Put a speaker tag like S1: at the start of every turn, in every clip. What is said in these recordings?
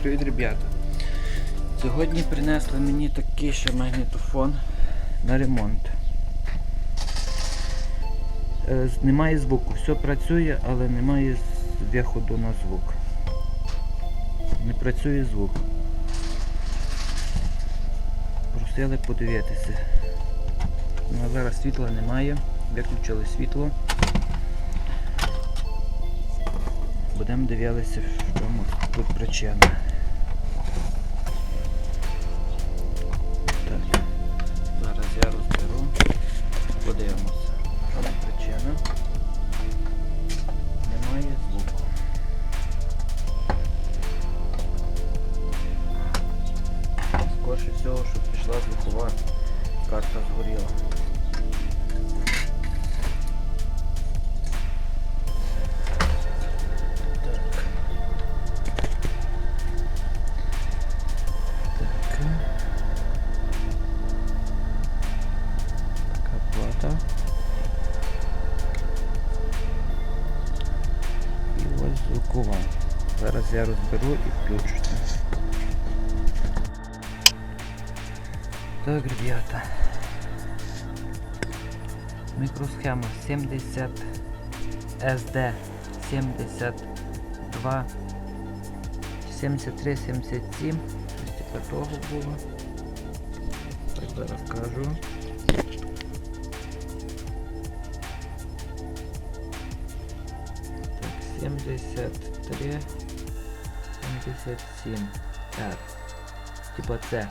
S1: Привіт, ребята! Сьогодні принесли мені такий ще магнітофон на ремонт. Немає звуку, все працює, але немає виходу на звук. Не працює звук. Просили подивитися. Ну, а зараз світла немає, виключили світло. Будемо дивитися, в чому тут причина. Так, зараз я розберу, подивимося, в чому причина. Немає звуку. Скорше всього, що пішла звукова карта згоріла. І ось звукова. Зараз я розберу і включу. Так, ребята. Мікросхема 70 SD 72 73 77. Ось тепер того було. Так, зараз кажу. Так, 73 77. Так. Типа це.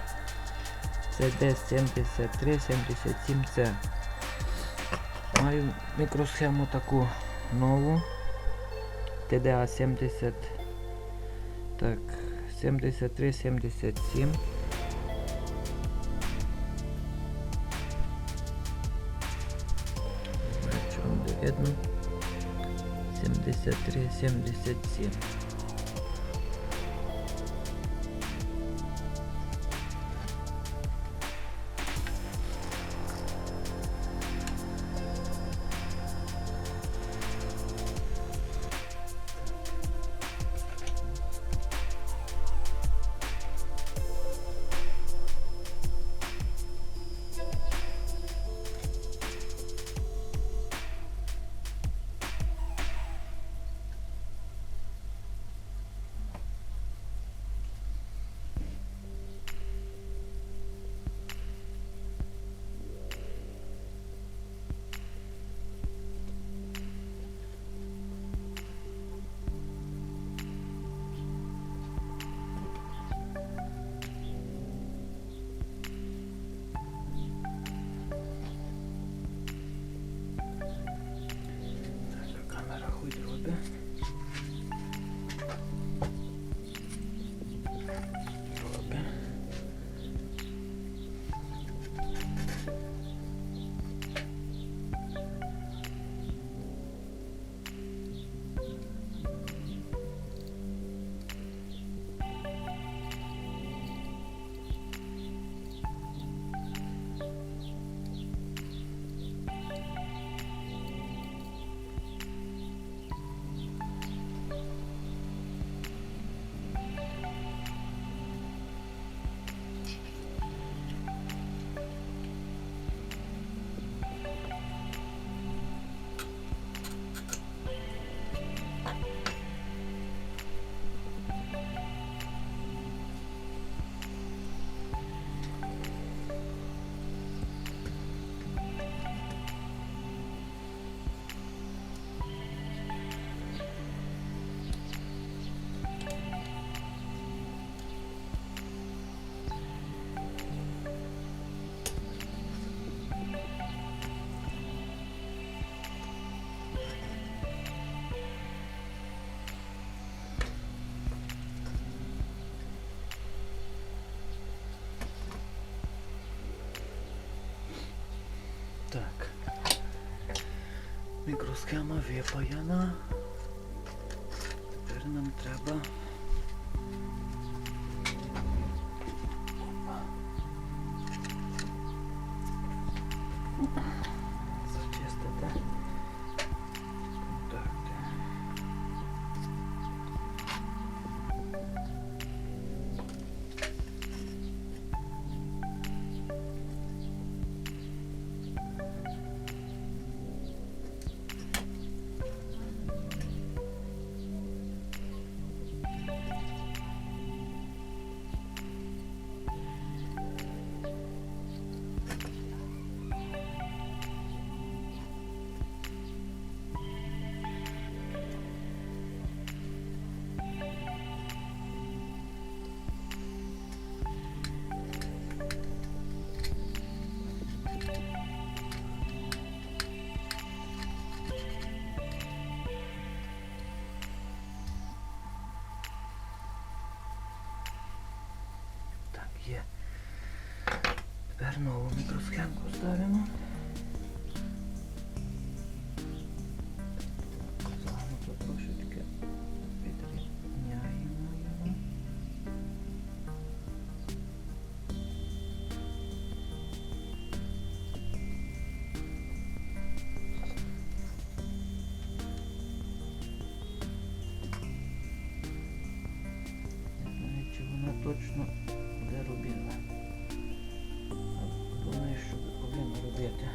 S1: CD 73 77 C. Маю мікросхему таку нову. TDA 70. Так, 73 77. Що буде видно? 73 77. Так, мікросхема випаяна. Тепер нам треба зачистити контакти. Тепер нову мікросхемку ставимо. Загнуто трошечки підрівняємо його. Не знаю, чи вона точно буде робила. Думаю, що повинна робити.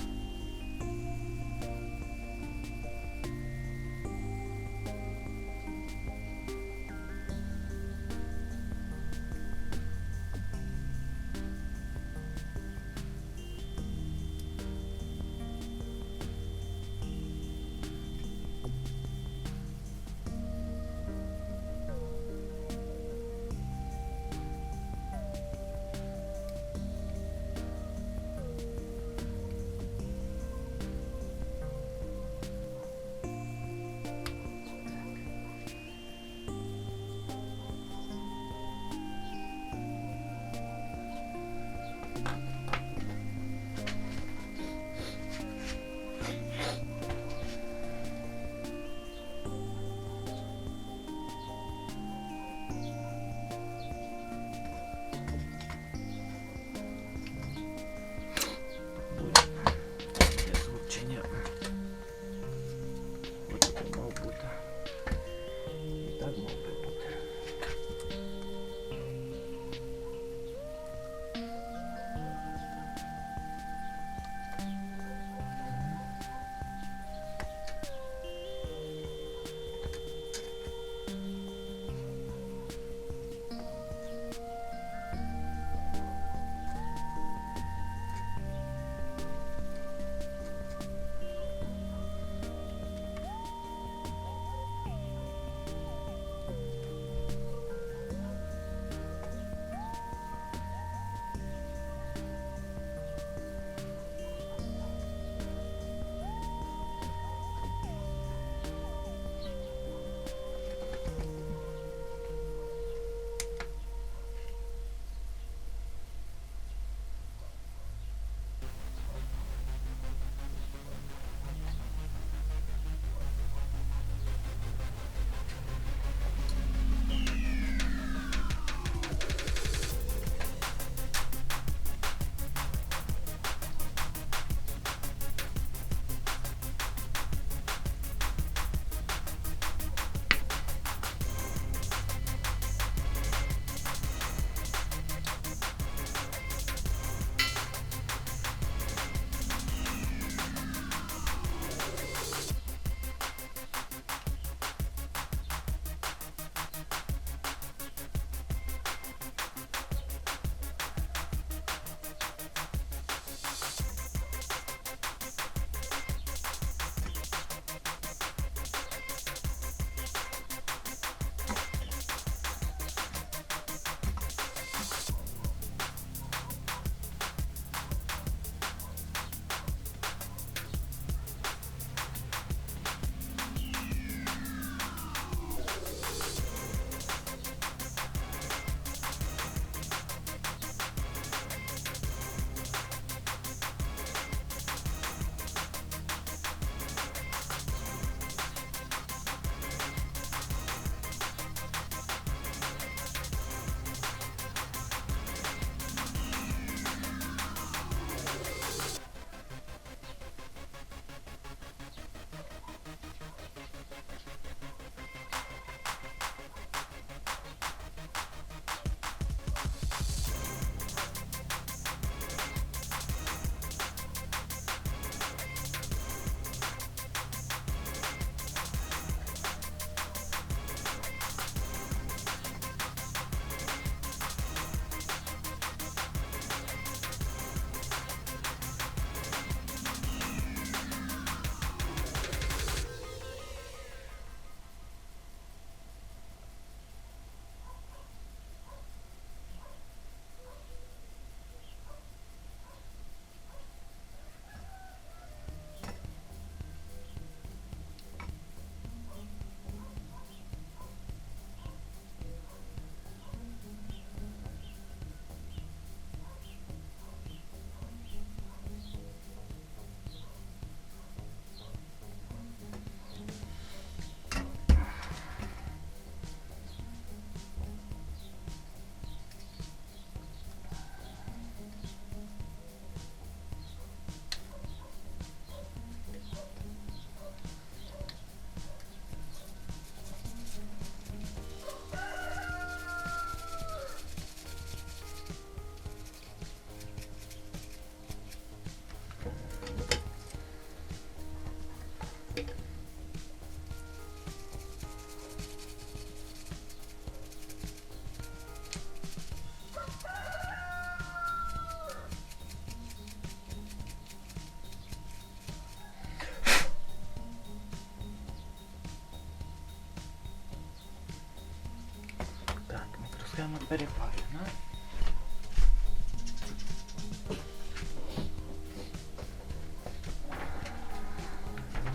S1: прямо перепалена.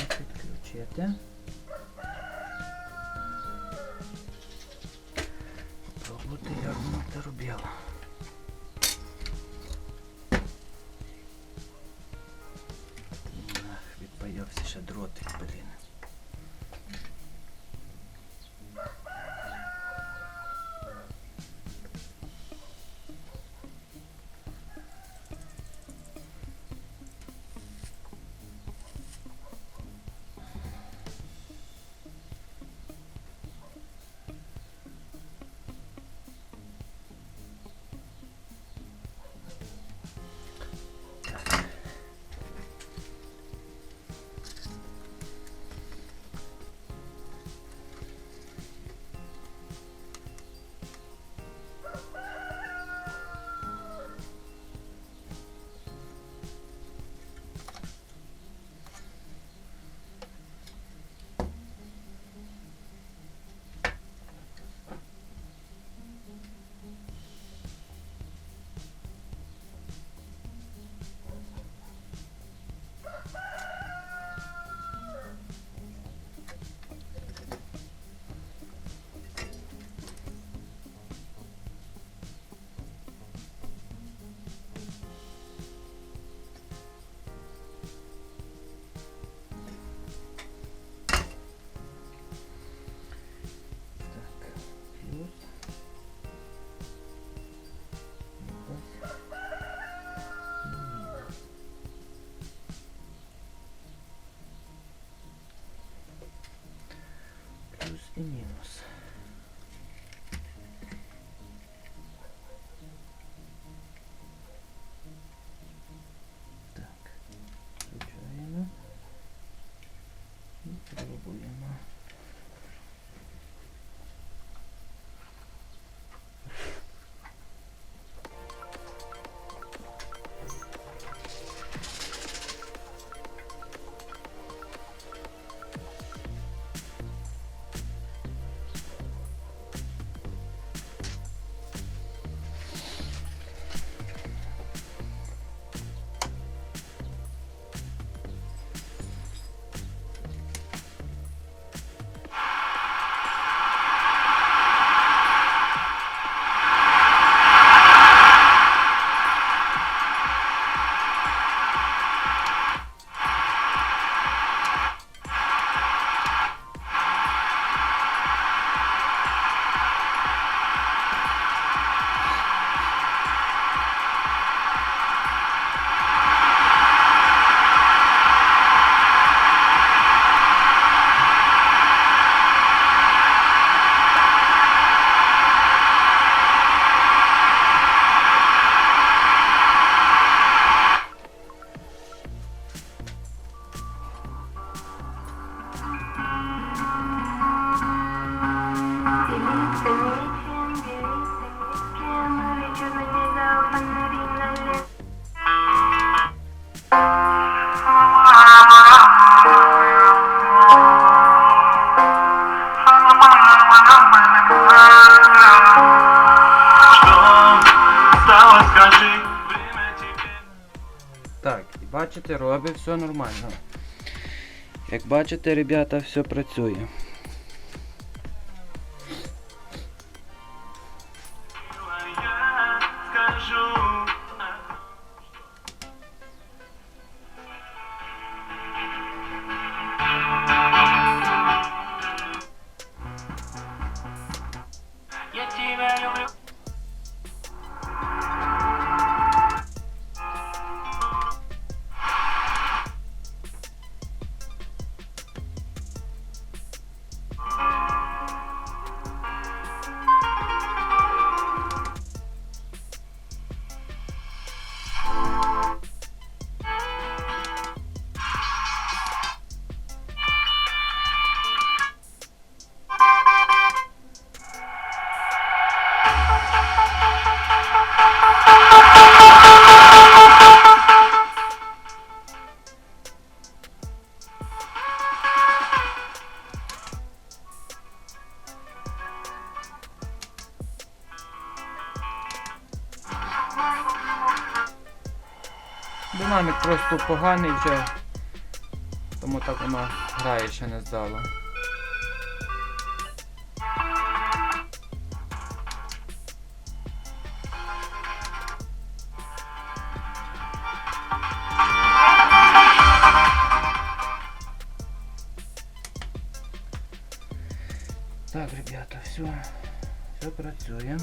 S1: Підключити. Попробувати, як воно це робило. Відпаявся ще дротик, блін. Плюс і мінус. Так, включаємо і пробуємо. Так, і бачите, робить все нормально. Як бачите, ребята, все працює. Динамік просто поганий вже, тому так воно грає ще не здало. Так, ребята, все працює.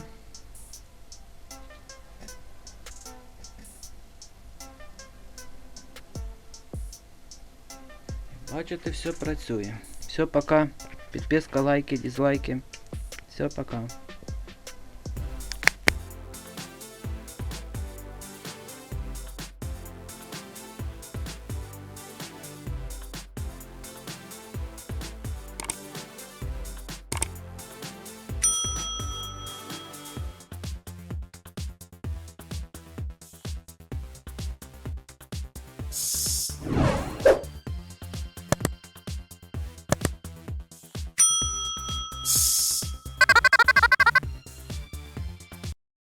S1: Бачите, все працює. Все, пока. Підписка, лайки, дизлайки. Все, пока.